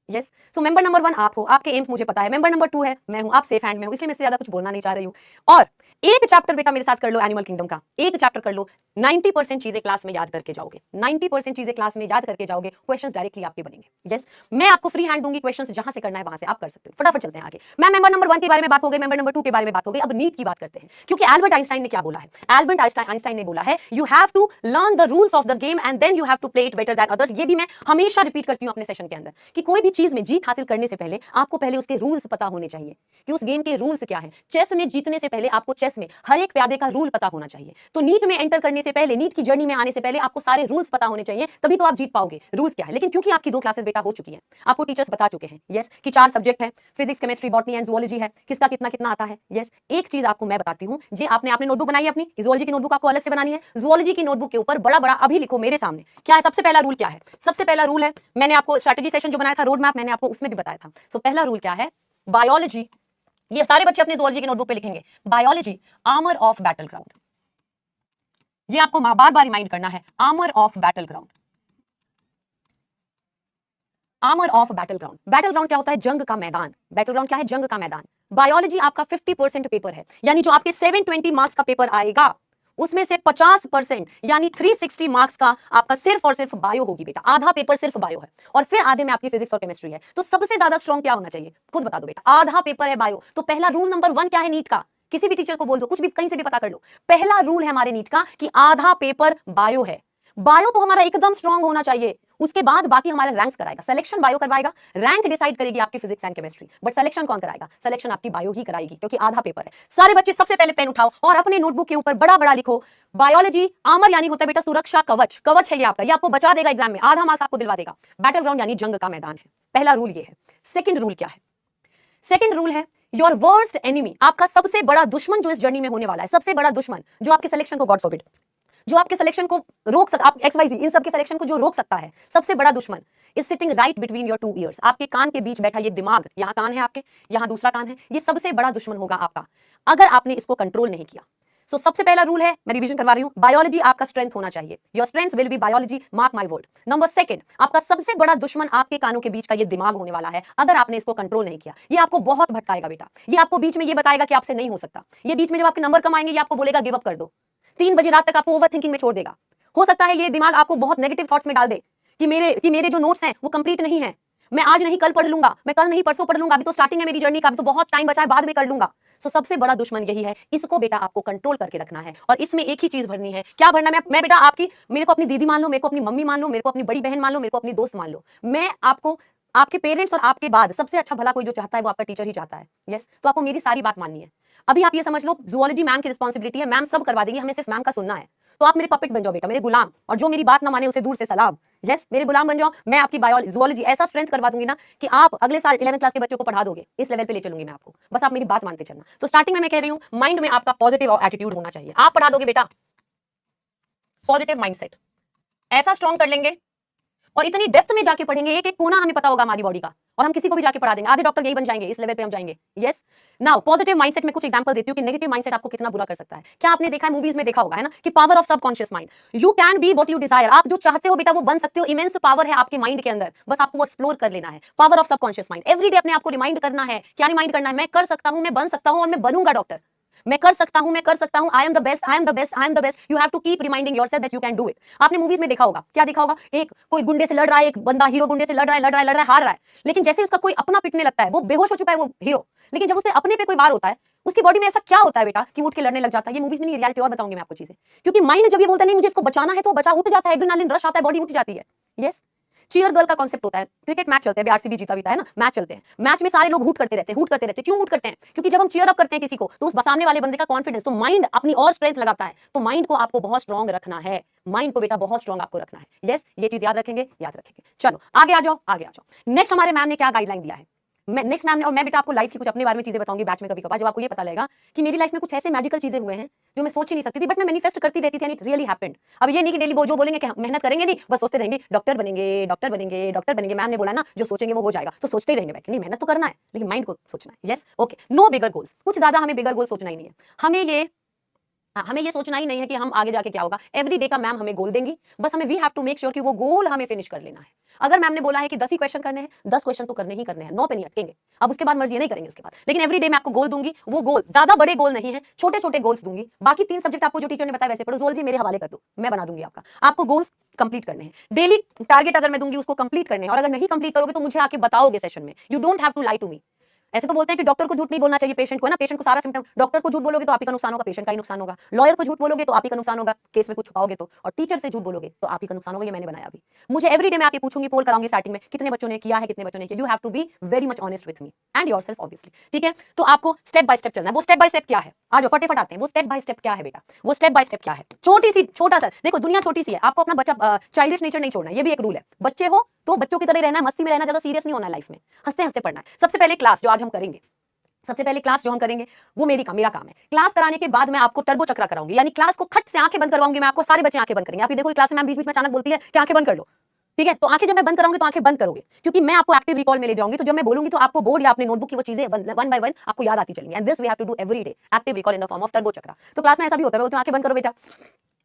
Yes, सो member number 1 आप हो, आपके एम्स मुझे पता है, मेंबर नंबर 2 है मैं हूं, आप सेफ हैंड में हो, इसलिए मैं इससे ज्यादा कुछ बोलना नहीं चाह रही हूं। और एक चैप्टर बेटा मेरे साथ कर लो एनिमल किंगडम का, एक चैप्टर कर लो, 90% चीजें क्लास में याद करके जाओगे, 90% चीजें क्लास में याद करके जाओगे, क्वेश्चंस डायरेक्टली आपके बनेंगे। यस, मैं आपको फ्री हैंड दूंगी, क्वेश्चंस जहां से करना है वहां से आप कर सकते हो। फटाफट चलते हैं आगे। मैं मेंबर नंबर 1 के बारे में बात हो गई, मेंबर नंबर 2 के बारे में बात हो गई, अब नीट की बात करते हैं, क्योंकि एल्बर्ट आइंस्टाइन ने क्या बोला है, एल्बर्ट आइंस्टाइन ने बोला है you have to learn the rules of the game and then you have to play it better than others. ये भी मैं हमेशा रिपीट करती हूं अपने सेशन के अंदर कि कोई भी चीज में जीत हासिल करने से पहले आपको पहले उसके रूल्स पता होने चाहिए कि उस गेम के रूल्स क्या है। चेस में जीतने से पहले आपको चेस में हर एक प्यादे का रूल पता होना चाहिए। तो नीट में एंटर करने से पहले, नीट की जर्नी में आने से पहले आपको सारे रूल्स पता होने चाहिए, तभी तो आप जीत पाओगे। रूल्स क्या है, लेकिन क्योंकि आपकी 2 क्लासेस बेटा हो चुकी है, आपको टीचर्स बता चुके हैं यस कि 4 सब्जेक्ट है, physics chemistry botany and zoology है, किसका कितना कितना आता है। यस, एक चीज आपको मैं बताती हूं, जे आपने नोटबुक बनाई है अपनी, जूलॉजी की नोटबुक आपको अलग से बनानी है, जूलॉजी की नोटबुक के ऊपर बड़ा बड़ा अभी लिखो मेरे सामने क्या है। सबसे पहला रूल क्या है, सबसे पहला रूल है, मैंने आपको स्ट्रेटजी सेशन जो बनाया था, रोड मैप, मैंने आपको उसमें भी बताया था। सो पहला रूल क्या है, बायोलॉजी, ये सारे बच्चे अपनी जूलॉजी की नोटबुक पे लिखेंगे, biology armour of battle ground. ये आपको बार बार रिमाइंड करना है, armour of battle ground, armour of battle ground. Battle ground क्या होता है, जंग का मैदान। बैटल ग्राउंड क्या है, जंग का मैदान। बायोलॉजी आपका 50% पेपर है, यानी जो आपके 720 मार्क्स का पेपर आएगा उसमें से 50% यानी 360 मार्क्स का आपका सिर्फ और सिर्फ बायो होगी बेटा, आधा पेपर सिर्फ बायो है और फिर आधे में आपकी फिजिक्स और केमिस्ट्री है। तो सबसे ज्यादा स्ट्रॉन्ग क्या होना चाहिए, खुद बता दो बेटा, आधा पेपर है बायो। तो पहला रूल नंबर 1 क्या है नीट का, किसी भी टीचर को बोल दो, कुछ भी कहीं से भी पता कर लो, पहला रूल है हमारे नीट का कि आधा पेपर बायो है। बायो तो हमारा एकदम स्ट्रांग होना चाहिए, उसके बाद बाकी हमारा रैंक्स कराएगा, सिलेक्शन बायो करवाएगा, रैंक डिसाइड करेगी आपकी physics and chemistry, but selection कौन कराएगा, सिलेक्शन आपकी बायो ही कराएगी, क्योंकि आधा पेपर है। सारे बच्चे सबसे पहले पेन उठाओ और अपने नोटबुक के ऊपर बड़ा बड़ा लिखो, बायोलॉजी आर्मर यानी होता है बेटा सुरक्षा कवच, कवच है ये आपका, ये आपको बचा देगा एग्जाम में, आधा मार्क्स आपको दिलवा देगा। बैटल ग्राउंड यानी जंग का मैदान है, पहला रूल ये है। सेकंड रूल क्या है, सेकंड रूल है योर वर्स्ट एनिमी, आपका सबसे बड़ा दुश्मन जो इस जर्नी में होने वाला है, सबसे बड़ा दुश्मन जो आपके सिलेक्शन को, गॉड फॉरबिड, जो आपके सिलेक्शन को रोक सकता, आप XYZ इन सब के सिलेक्शन को जो रोक सकता है, सबसे बड़ा दुश्मन is sitting right between your 2 years, आपके कान के बीच बैठा ये दिमाग, यहाँ कान है आपके, यहाँ दूसरा कान है, ये सबसे बड़ा दुश्मन होगा आपका अगर आपने इसको कंट्रोल नहीं किया। सो सबसे पहला रूल है, मैं रिवीजन करवा रही हूं, बायोलॉजी आपका स्ट्रेंथ होना चाहिए, your strength will be biology, mark my word. Number second, आपका सबसे बड़ा दुश्मन आपके कानों के बीच का ये दिमाग होने वाला है, अगर आपने इसको कंट्रोल नहीं किया, ये आपको बहुत भटकाएगा बेटा, ये आपको बीच में ये बताएगा कि आपसे नहीं हो सकता, ये बीच में जब आपके नंबर कम आएंगे ये आपको बोलेगा गिव अप कर दो, 3 बजे रात तक आपको ओवर थिंकिंग में छोड़ देगा। हो सकता है ये दिमाग आपको बहुत नेगेटिव थॉट्स में डाल दे कि मेरे जो नोट्स हैं वो कंप्लीट नहीं है, मैं आज नहीं कल पढ़ लूंगा, मैं कल नहीं परसों पढ़ लूंगा, अभी तो स्टार्टिंग है मेरी जर्नी का, अभी तो बहुत टाइम बचा है, बाद में कर लूंगा। सो सबसे बड़ा दुश्मन यही है, इसको बेटा आपको कंट्रोल करके रखना है और इसमें एक ही चीज भरनी है, क्या भरना है, मैं बेटा आपकी, मेरे को अपनी दीदी मान लो, मेरे को अपनी मम्मी मान लो, मेरे को अपनी बड़ी बहन मान लो, मेरे को अपनी दोस्त मान लो, मैं आपको आपके पेरेंट्स और आपके बाद सबसे अच्छा भला कोई जो चाहता है वो आपका टीचर ही चाहता है। यस, तो आपको मेरी सारी बात माननी है। अभी आप ये समझ लो जूलॉजी मैम की रिस्पांसिबिलिटी है, मैम सब करवा देगी, हमें सिर्फ मैम का सुनना है। तो आप मेरे पपेट बन जाओ बेटा, मेरे गुलाम, और जो मेरी बात ना माने उसे दूर से सलाम। यस, मेरे गुलाम बन जाओ, मैं आपकी बायोलॉजी जूलॉजी ऐसा स्ट्रेंथ करवा दूंगी ना कि आप अगले साल 11th क्लास के बच्चों को पढ़ा दोगे, इस लेवल पे ले चलूंगी मैं आपको, बस आप मेरी बात मानते चलना। तो स्टार्टिंग में मैं कह रही हूं माइंड में आपका पॉजिटिव एटीट्यूड होना चाहिए, आप पढ़ा दोगे बेटा, पॉजिटिव माइंडसेट ऐसा स्ट्रॉन्ग कर लेंगे और इतनी डेप्थ में जाके पढ़ेंगे, एक एक कोना हमें पता होगा हमारी बॉडी का, और हम किसी को भी जाके पढ़ा देंगे, आधे डॉक्टर यही बन जाएंगे, इस लेवल पे हम जाएंगे। यस, नाउ पॉजिटिव माइंडसेट में कुछ एग्जांपल देती हूं कि नेगेटिव माइंडसेट आपको कितना बुरा कर सकता है। क्या आपने देखा है, मूवीज में देखा होगा है ना, कि power of subconscious mind, you can be what you desire, आप जो चाहते हो बेटा वो बन सकते हो, इमेंस पावर है आपके माइंड के अंदर, बस आपको वो एक्सप्लोर कर लेना है। Power of subconscious mind, everyday अपने आपको रिमाइंड करना है, क्या रिमाइंड करना है, मैं कर सकता हूं, मैं बन सकता हूं और मैं बनूंगा डॉक्टर, मैं कर सकता हूं, मैं कर सकता हूं, I am the best, I am the best, I am the best, you have to keep reminding yourself that you can do it. आपने मूवीज में देखा होगा, क्या देखा होगा, एक कोई गुंडे से लड़ रहा है, एक बंदा हीरो गुंडे से लड़ रहा है, लड़ रहा है, लड़ रहा है, हार रहा है, लेकिन जैसे उसका कोई अपना पिटने लगता है, वो बेहोश हो चुका है वो हीरो, लेकिन जब उससे अपने पे कोई वार होता है, उसकी बॉडी में ऐसा क्या होता है बेटा कि उठ के लड़ने लग जाता है। ये मूवीज में नहीं, रियलिटी और बताऊंगी मैं आपको चीजें, क्योंकि माइंड जब ये बोलता है नहीं मुझे इसको बचाना है तो बचा, उठ जाता है, एड्रेनालिन रश आता है, बॉडी उठ जाती है। यस, चीयर गर्ल का कॉन्सेप्ट होता है, क्रिकेट मैच चलते हैं, आरसीबी जीता बीता है ना, मैच चलते हैं, मैच में सारे लोग हूट करते रहते हैं, हूट करते रहते हैं, क्यों हूट करते हैं, क्योंकि जब हम चीयर अप करते हैं किसी को तो उस सामने वाले बंदे का कॉन्फिडेंस, तो माइंड अपनी और स्ट्रेंथ लगाता है, तो माइंड को आपको बहुत स्ट्रांग रखना है, माइंड को बेटा बहुत स्ट्रांग आपको रखना है। यस, ये चीज याद रखेंगे, याद रखेंगे। चलो आगे आ जाओ, आगे आ जाओ। नेक्स्ट हमारे मैम ने क्या गाइडलाइन दिया है, नेक्स्ट मैम ने, और मैं बेटा आपको लाइफ की कुछ अपने बारे में चीजें बताऊंगी बैच में कभी कभार, जब आपको ये पता लगेगा कि मेरी लाइफ में कुछ ऐसे मैजिकल चीजें हुए हैं जो मैं सोच ही नहीं सकती थी, बट मैं मैनिफेस्ट करती रहती थी एंड इट रियली हैपेंड। अब ये नहीं कि डेली वो जो बोलेंगे कि मेहनत करेंगे नहीं, बस सोचते रहेंगे डॉक्टर बनेंगे, डॉक्टर बनेंगे, डॉक्टर बनेंगे, मैम ने बोला ना जो सोचेंगे वो हो जाएगा, तो सोचते ही रहेंगे बैठ, नहीं मेहनत तो करना है लेकिन माइंड को सोचना है। Yes, okay, no bigger goals, कुछ ज्यादा हमें बिगर गोल सोचना ही नहीं है, हमें ये हमें ये सोचना ही नहीं है कि हम आगे जाके क्या होगा। एवरी डे का मैम हमें गोल देंगी, बस हमें we have to make sure कि वो गोल हमें फिनिश कर लेना है। अगर मैम ने बोला है कि 10 ही क्वेश्चन करने हैं, 10 क्वेश्चन तो करने ही करने हैं, 9 पे नहीं अटकेंगे। अब उसके बाद मर्जी नहीं करेंगे उसके बाद, लेकिन एवरी डे मैं आपको गोल दूंगी। वो गोल ज्यादा बड़े गोल नहीं है, छोटे छोटे गोल्स दूंगी। बाकी 3 सब्जेक्ट आपको जो टीचर ने बताया वैसे पढ़ो। जोलॉजी मेरे हवाले कर दो, मैं बना दूंगी आपका। आपको गोल्स कंप्लीट करने हैं, डेली टारगेट अगर मैं दूंगी उसको कंप्लीट करने हैं। और अगर नहीं कंप्लीट करोगे तो मुझे आके बताओगे सेशन में। You don't have to lie to me. ऐसे तो बोलते हैं कि डॉक्टर को झूठ नहीं बोलना चाहिए पेशेंट को, है ना। पेशेंट को सारा सिम्टम, डॉक्टर को झूठ बोलोगे तो आप ही का नुकसान होगा, पेशेंट का ही नुकसान होगा। लॉयर को झूठ बोलोगे तो आप ही का नुकसान होगा, केस में कुछ छुपाओगे तो। और टीचर से झूठ बोलोगे तो आप ही का नुकसान होगा। ये मैंने बनाया अभी। मुझे एवरीडे मैं आके पूछूंगी, पोल कराऊंगी स्टार्टिंग में, कितने बच्चों ने किया है, कितने बच्चों ने किया। You have to be very much honest with me and yourself obviously, ठीक है। तो आपको स्टेप बाय स्टेप चलना है। वो स्टेप बाय स्टेप क्या है, आज फटाफट आते हैं। वो स्टेप बाय स्टेप क्या है बेटा, वो स्टेप बाय स्टेप क्या है। छोटा सा देखो, दुनिया छोटी सी है। आपको अपना बच्चा चाइल्डिश नेचर नहीं छोड़ना, ये भी एक रूल है। बच्चे हो तो बच्चों की तरह रहना है, मस्ती में रहना, ज्यादा सीरियस नहीं होना है लाइफ में, हंसते हंसते पढ़ना है। सबसे पहले क्लास जो आज हम करेंगे, सबसे पहले क्लास जो हम करेंगे वो मेरा काम है। क्लास कराने के बाद मैं आपको टर्बो चक्रा कराऊंगी, यानी क्लास को खट से आंखें बंद करवाऊंगी मैं आपको। सारे बच्चे आंखें बंद करेंगे। आप ये देखो क्लास में मैम बीच बीच में अचानक बोलती है कि आंखें बंद कर लो, ठीक है। तो आंखें जब मैं बंद कराऊंगी तो आंखें बंद करोगे, क्योंकि मैं आपको एक्टिव रिकॉल में ले जाऊंगी। तो जब मैं बोलूंगी तो आपको बोर्ड या अपने नोटबुक की वो चीजें वन बाय वन आपको याद आती चलेंगी। And this we have to do every day, active recall in the form of turbo Chakra. तो क्लास में ऐसा भी होता है, बोलते हैं आंखें बंद करो बेटा,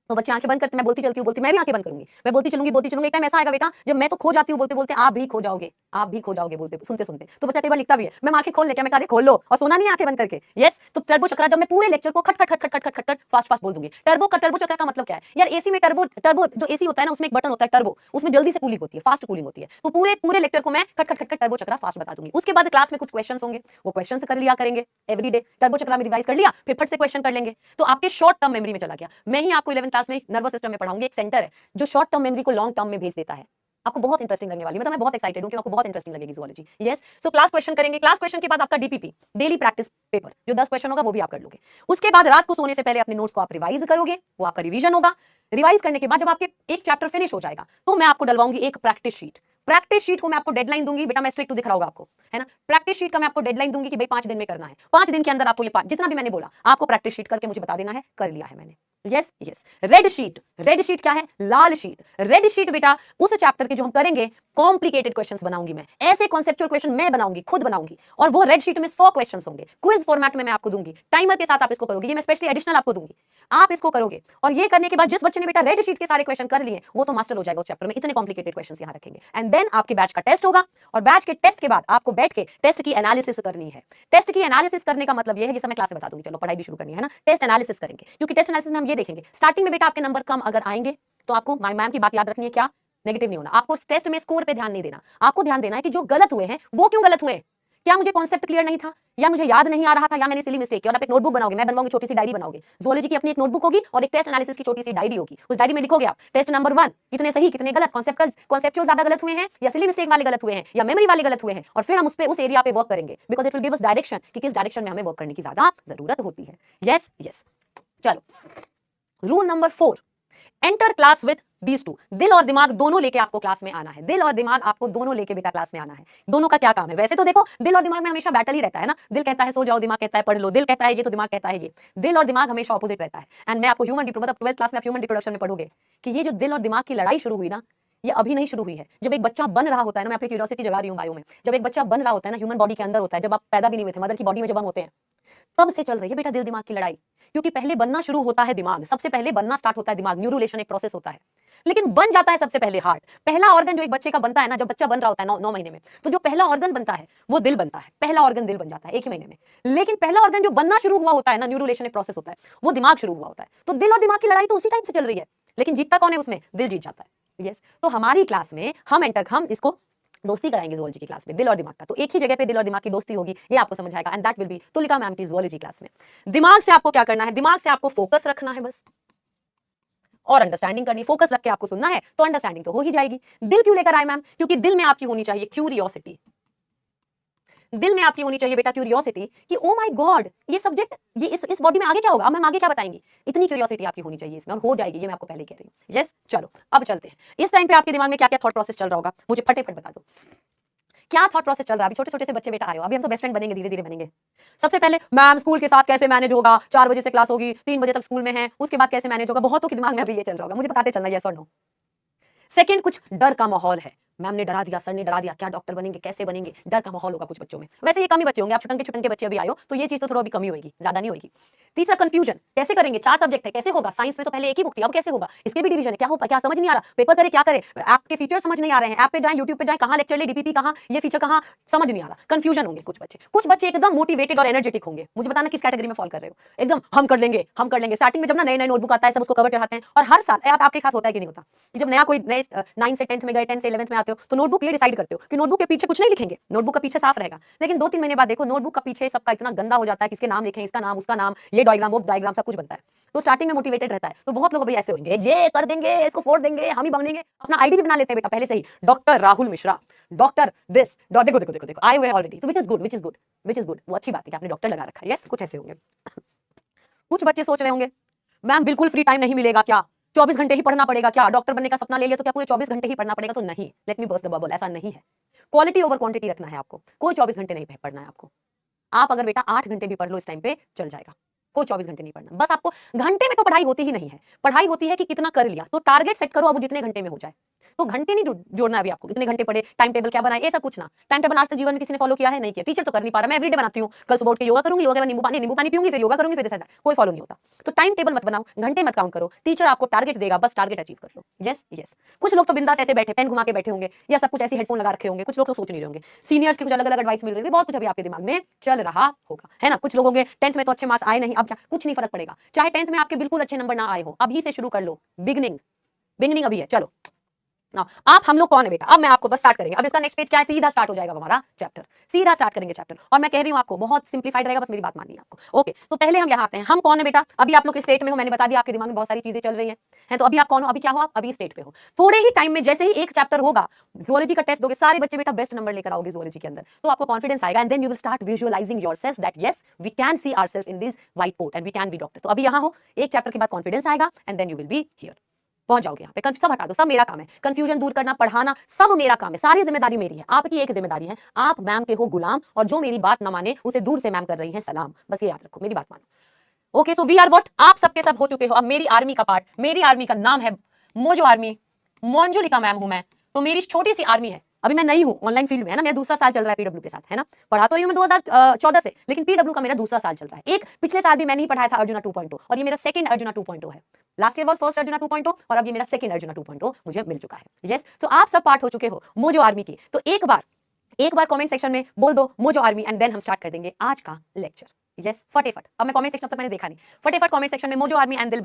तो बच्चे आंखें बंद करते, मैं बोलती चलती हूँ, बोलती मैं भी आंखें बंद करूंगी, मैं बोलती चलूंगी। एक टाइम ऐसा आएगा बेटा जब मैं तो खो जाती हूँ, बोलते बोलते आप भी खो जाओगे, बोलते सुनते सुनते। तो बच्चा कई बार लिखता भी है, मैं आंखें खोल ले क्या, मैं कहा खोल लो, और सोना नहीं है आंखें बंद करके। यस, तो टर्बो चक्रा जब मैं पूरे लेक्चर को खट खट खट खट खट खट खट फास्ट बोल दूंगी। टर्बो चक्रा का मतलब क्या है यार, एसी में टर्बो जो एसी होता है ना, उसमें एक बटन होता है टर्बो, उसमें जल्दी से कूलिंग होती है, फास्ट कूलिंग होती है। तो पूरे लेक्चर को मैं खट खट खट टर्बो चक्रा फास्ट बता दूंगी। उसके बाद क्लास में कुछ क्वेश्चंस होंगे, वो क्वेश्चंस कर लिया करेंगे एवरी डे। टर्बो चक्रा में रिवाइज कर लिया, फिर फट से क्वेश्चन कर लेंगे, तो आपके शॉर्ट टर्म मेमोरी में चला गया। मैं ही आपको 11th क्लास में नर्वस सिस्टम में पढ़ाऊंगी, एक सेंटर है जो शॉर्ट टर्म मेमोरी को लॉन्ग टर्म में भेज देता है। आपको बहुत इंटरेस्टिंग लगने वाली है, मतलब मैं बहुत एक्साइटेड हूं कि आपको बहुत इंटरेस्टिंग लगेगी zoology. Yes, so class question करेंगे। क्लास क्वेश्चन के बाद आपका डीपीपी, डेली प्रैक्टिस पेपर, जो 10 क्वेश्चन होगा वो भी आप कर लोगे। उसके बाद रात को सोने से पहले अपने नोट्स को आप रिवाइज करोगे, वो आपका रिवीजन होगा। रिवाइज करने के बाद जब आपके एक चैप्टर फिनिश हो जाएगा तो मैं आपको डलवाऊंगी एक प्रैक्टिस शीट। प्रैक्टिस शीट को मैं आपको डेडलाइन दूंगी, बेटा मैं स्ट्रिक्ट दिख रहा होगा आपको, है ना। प्रैक्टिस शीट का मैं आपको डेडलाइन दूंगी कि भाई 5 दिन में करना है। 5 दिन के अंदर आपको ये जितना भी मैंने बोला आपको प्रैक्टिस शीट करके मुझे बता देना है, कर लिया है मैंने। यस यस, रेड शीट क्या है, लाल शीट। रेड शीट बेटा उस चैप्टर के जो हम करेंगे कॉम्प्लिकेटेड क्वेश्चंस बनाऊंगी मैं, ऐसे कॉन्सेप्चुअल क्वेश्चन मैं बनाऊंगी, खुद बनाऊंगी। और वो रेड शीट में 100 क्वेश्चंस होंगे, क्विज फॉर्मेट में मैं आपको दूंगी, टाइमर के साथ आप इसको करोगे। ये मैं स्पेशली एडिशनल आपको दूंगी, आप इसको करोगे। और ये करने के बाद जिस बच्चे ने बेटा रेड शीट के सारे क्वेश्चन कर लिए वो तो मास्टर हो जाएगा उस चैप्टर में। इतने कॉम्प्लिकेटेड क्वेश्चंस यहां रखेंगे। एंड देन आपके बैच का टेस्ट होगा, और बैच के टेस्ट के बाद आपको बैठ के टेस्ट की एनालिसिस करनी है। टेस्ट की एनालिसिस करने का मतलब ये है, जैसे मैं क्लास में बता दूंगी, चलो पढ़ाई भी शुरू करनी है ना। टेस्ट एनालिसिस करेंगे, क्योंकि टेस्ट एनालिसिस में हम ये देखेंगे स्टार्टिंग में बेटा आपके नंबर कम अगर आएंगे तो आपको मैम की बात याद रखनी है, क्या नेगेटिव नहीं होना। आपको टेस्ट में स्कोर पे ध्यान नहीं देना, आपको ध्यान देना है कि जो गलत हुए हैं वो क्यों गलत हुए। क्या मुझे कॉन्सेप्ट क्लियर नहीं था, या मुझे याद नहीं आ रहा था, या मैंने सिली मिस्टेक किया। और आप एक नोटबुक बनाओगे, मैं बनवाऊंगी, छोटी सी डायरी बनाओगे। ज़ूलॉजी की अपनी एक नोटबुक होगी और एक टेस्ट एनालिसिस की छोटी सी डायरी होगी। उस डायरी में लिखोगे आप टेस्ट नंबर 1 कितने सही कितने गलत, कॉन्सेप्चुअल ज्यादा गलत हुए हैं, या सिली मिस्टेक वाले गलत हुए हैं, या मेमोरी वाले गलत हुए हैं। और फिर हम उस एरिया पे वर्क करेंगे, because it will give us direction कि किस डायरेक्शन में हमें वर्क करने की ज्यादा जरूरत होती है। यस यस, चलो rule number 4, enter class with these two. दिल और दिमाग दोनों लेके आपको क्लास में आना है। दिल और दिमाग आपको दोनों लेके बेटा क्लास में आना है। दोनों का क्या काम है, वैसे तो देखो दिल और दिमाग में हमेशा बैटल ही रहता है ना। दिल कहता है सो जाओ, दिमाग कहता है पढ़ लो। दिल कहता है ये तो दिमाग कहता है ये। दिल और दिमाग हमेशा ऑपोजिट रहता है। एंड मैं आपको ह्यूमन मतलब 12th क्लास में आप ह्यूमन रिप्रोडक्शन में पढ़ोगे कि ये जो दिल और दिमाग की लड़ाई शुरू हुई ना, ये अभी नहीं शुरू हुई है। जब एक बच्चा बन रहा होता है ना, मैं आपकी क्यूरियोसिटी जगा रही हूँ बायो में, जब एक बच्चा बन रहा होता है ना, ह्यूमन बॉडी के अंदर होता है, जब आप पैदा भी नहीं हुए थे, मदर की बॉडी में जब हम होते हैं, तब से चल रही है बेटा दिल दिमाग की लड़ाई। क्योंकि पहले बनना शुरू होता है दिमाग, सबसे पहले बनना स्टार्ट होता है दिमाग, न्यूरोलेशन एक प्रोसेस होता है। लेकिन बन जाता है सबसे पहले हार्ट। पहला ऑर्गन जो एक बच्चे का बनता है ना, जब बच्चा बन रहा होता है 9 महीने में, तो जो पहला ऑर्गन बनता है वो दिल बनता है। पहला ऑर्गन दिल बन जाता है 1 ही महीने में। लेकिन पहला ऑर्गन जो बनना शुरू हुआ होता है ना, न्यूरोलेशन एक प्रोसेस होता है, वो दिमाग शुरू हुआ होता है। तो दिल और दिमाग की लड़ाई तो उसी टाइम से चल रही है, लेकिन जीतता कौन है उसमें, दिल जीत जाता है। यस, तो हमारी क्लास में हम इसको दोस्ती कराएंगे ज़ूलॉजी की क्लास में, दिल और दिमाग का। तो एक ही जगह पे दिल और दिमाग की दोस्ती होगी, ये आपको समझ आएगा। And that will be Tulika ma'am की ज़ूलॉजी क्लास में। दिमाग से आपको क्या करना है, दिमाग से आपको फोकस रखना है बस, और अंडरस्टैंडिंग करनी। फोकस रख के आपको सुनना है तो अंडरस्टैंडिंग तो हो ही जाएगी। दिल क्यों लेकर आए मैम, क्योंकि दिल में आपकी होनी चाहिए क्यूरियोसिटी। दिल में आपकी होनी चाहिए बेटा क्यूरियोसिटी कि ओ माय गॉड ये सब्जेक्ट, ये इस बॉडी में आगे क्या होगा, अब हम आगे क्या बताएंगे। इतनी क्यूरियोसिटी आपकी होनी चाहिए इसमें, और हो जाएगी, ये मैं आपको पहले कह रही हूँ। यस, चलो अब चलते हैं। इस टाइम पे आपके दिमाग में क्या क्या थॉट प्रोसेस चल रहा होगा, मुझे फटाफट बता दो क्या थॉट प्रोसेस चल रहा है। अभी छोटे छोटे से बच्चे बेटा आए हो, अभी हम तो बेस्ट फ्रेंड बनेंगे, धीरे धीरे बनेंगे। सबसे पहले मैम स्कूल के साथ कैसे मैनेज होगा, 4 बजे से क्लास होगी, 3 बजे तक स्कूल में है, उसके बाद कैसे मैनेज होगा। बहुतों के दिमाग में अभी ये चल रहा होगा, मुझे बताते चलना यस और नो। सेकंड, कुछ डर का माहौल है, मैम ने डरा दिया, सर ने डरा दिया, क्या डॉक्टर बनेंगे, कैसे बनेंगे, डर का माहौल होगा कुछ बच्चों में। वैसे ये कम ही बच्चे होंगे, आप छुटंके बच्चे अभी आए हो तो ये चीज तो थोड़ा भी कमी होगी, ज्यादा नहीं होगी। तीसरा कंफ्यूजन, कैसे करेंगे, 4 सब्जेक्ट है, कैसे होगा, साइंस में तो पहले एक ही बुक थी, अब कैसे होगा, इसके भी डिवीजन है, क्या होगा, क्या समझ नहीं आ रहा, पेपर करे क्या करे, ऐप के फीचर समझ नहीं आ रहे हैं, ऐप पे जाएं, यूट्यूब पे जाएं, कहां लेक्चर ले, डीपीपी कहां, ये फीचर कहां, समझ नहीं आ रहा, कंफ्यूजन होंगे कुछ बच्चे एकदम मोटिवेटेड और एनर्जेटिक होंगे। मुझे बताना किस कैटेगरी में फॉल कर रहे हो, एकदम हम कर लेंगे हम कर लेंगे। स्टार्टिंग में जब ना नए नोटबुक आता है, सब उसको कवर चढ़ाते हैं, और हर साल आपके खास होता है कि नहीं होता कि जब नया कोई नए 9 से 10th में गए, 10 से 11th में आते हो तो नोटबुक ये डिसाइड करते हो कि नोटबुक के पीछे कुछ नहीं लिखेंगे, नोटबुक का पीछे साफ रहेगा। लेकिन 2-3 महीने बाद देखो नोटबुक का पीछे सबका इतना गंदा हो जाता है, किसके नाम लिखें, इसका नाम उसका नाम, ये डायग्राम वो डायग्राम, सब कुछ बनता है। तो स्टार्टिंग में मोटिवेटेड रहता है, तो बहुत लोग अभी ऐसे होंगे, ये कर देंगे, इसको फोड़ देंगे, हम ही बनेंगे, अपना आईडी भी बना लेते हैं बेटा पहले से ही, doctor Rahul Mishra, doctor this, देखो देखो देखो देखो आए हुए ऑलरेडी, तो विच इज गुड, वो अच्छी बात है कि आपने डॉक्टर लगा रखा है। यस, कुछ ऐसे होंगे। कुछ बच्चे सोच रहे होंगे मैम बिल्कुल फ्री टाइम नहीं मिलेगा क्या, 24 घंटे ही पढ़ना पड़ेगा क्या, डॉक्टर बनने का सपना ले लिया तो क्या पूरे 24 घंटे ही पढ़ना पड़ेगा, तो नहीं, let me burst the bubble, ऐसा नहीं है। क्वालिटी ओवर क्वांटिटी रखना है आपको, कोई 24 घंटे नहीं पढ़ना है आपको। आप अगर बेटा 8 घंटे भी पढ़ लो इस टाइम पे चल जाएगा, कोई 24 घंटे नहीं पढ़ना। बस आपको घंटे में तो पढ़ाई होती ही नहीं है, पढ़ाई होती है कि कितना कर लिया, तो टारगेट सेट करो, अब वो जितने घंटे में हो जाए। तो घंटे नहीं जोड़ना है अभी आपको, कितने घंटे पढ़े, टाइम टेबल क्या बनाए, ये सब कुछ ना। टाइम टेबल आज तक जीवन में किसी ने फॉलो किया है, नहीं किया, टीचर तो कर नहीं पा रहा, मैं एवरीडे बनाती हूँ, कल सुबह उठ के योगा करूंगी, योगा में नींबू पानी पीऊंगी, फिर योगा करूंगी, फिर ऐसा कोई फॉलो नहीं होता। तो टाइम टेबल मत बनाओ, घंटे मत काउंट करो, टीचर आपको टारगेट देगा, बस टारगेट अचीव कर लो। यस। कुछ लोग तो बिंदास ऐसे बैठे, पेन घुमा के बैठे होंगे, या सब कुछ ऐसे हेडफोन लगा रखे होंगे, कुछ लोग तो सोच नहीं रहे होंगे, सीनियर्स की कुछ अलग अलग एडवाइस मिल रही है, बहुत कुछ अभी आपके दिमाग में चल रहा होगा, है ना। कुछ लोग होंगे 10th में तो अच्छे मार्क्स आए नहीं, अब क्या, कुछ नहीं फर्क पड़ेगा, चाहे 10th में आपके बिल्कुल अच्छे नंबर ना आए हो, अभी से शुरू कर लो, बिगनिंग अभी है। चलो ना, आप हम लोग कौन है बेटा, अब मैं आपको बस स्टार्ट करेंगे। अब इसका नेक्स्ट पेज क्या है, सीधा स्टार्ट हो जाएगा हमारा चैप्टर, सीधा स्टार्ट करेंगे चैप्टर। और मैं कह रही हूं आपको बहुत सिंप्लीफाइड रहेगा, बस मेरी बात मानिए आपको। ओके, तो पहले हम यहाँ आते हैं, हम कौन है बेटा, अभी आप लोग के स्टेट में हो, मैंने बता दिया, आपके दिमाग में बहुत सारी चीजें चल रही हैं, तो अभी आप कौन हो, अभी क्या हो, आप अभी स्टेट पे हो। थोड़े ही टाइम में जैसे ही एक चैप्टर होगा, ज़ूलॉजी का टेस्ट दोगे, सारे बच्चे बेटा बेस्ट नंबर लेकर आओगे ज़ूलॉजी के अंदर, तो आपको कॉन्फिडेंस आएगा, and then you will start visualising yourself that yes we can see ourselves in this white coat and we can be doctor. तो अभी यहाँ हो, एक चैप्टर के बाद कॉन्फिडेंस आएगा, and then you will be here, पहुंच जाओगे यहाँ पे। सब हटा दो, सब मेरा काम है, कंफ्यूजन दूर करना, पढ़ाना, सब मेरा काम है, सारी जिम्मेदारी मेरी है, आपकी एक जिम्मेदारी है, आप मैम के हो गुलाम, और जो मेरी बात ना माने उसे दूर से मैम कर रही है सलाम, बस ये याद रखो, मेरी बात मानो। Okay, so we are what, आप सबके सब हो चुके हो। अब मेरी आर्मी का पार्ट, मेरी आर्मी का नाम है मोजो आर्मी, मोंजुलिका मैम हूं मैं, तो मेरी छोटी सी आर्मी है। अभी मैं नहीं हूं ऑनलाइन फील्ड में, है ना, मेरा दूसरा साल चल रहा है पीडब्ल्यू के साथ, है ना, पढ़ा तो रही हूं मैं 2014 से, लेकिन पीडब्ल्यू का मेरा दूसरा साल चल रहा है। एक पिछले साल भी मैंने ही पढ़ाया था अर्जुना 2.0, और ये मेरा सेकंड अर्जुना 2.0 है। Last year was first arjuna 2.0, और अब ये मेरा सेकंड अर्जुना 2.0 मुझे मिल चुका है। यस, तो आप सब पार्ट हो चुके हो मोजो आर्मी की। तो एक बार कमेंट सेक्शन में बोल दो मोजो आर्मी, एंड देन हम स्टार्ट कर देंगे आज का लेक्चर। यस, फटाफट, अब मैं कमेंट सेक्शन तक मैंने देखा नहीं, फटाफट कमेंट सेक्शन में मोजो आर्मी एंड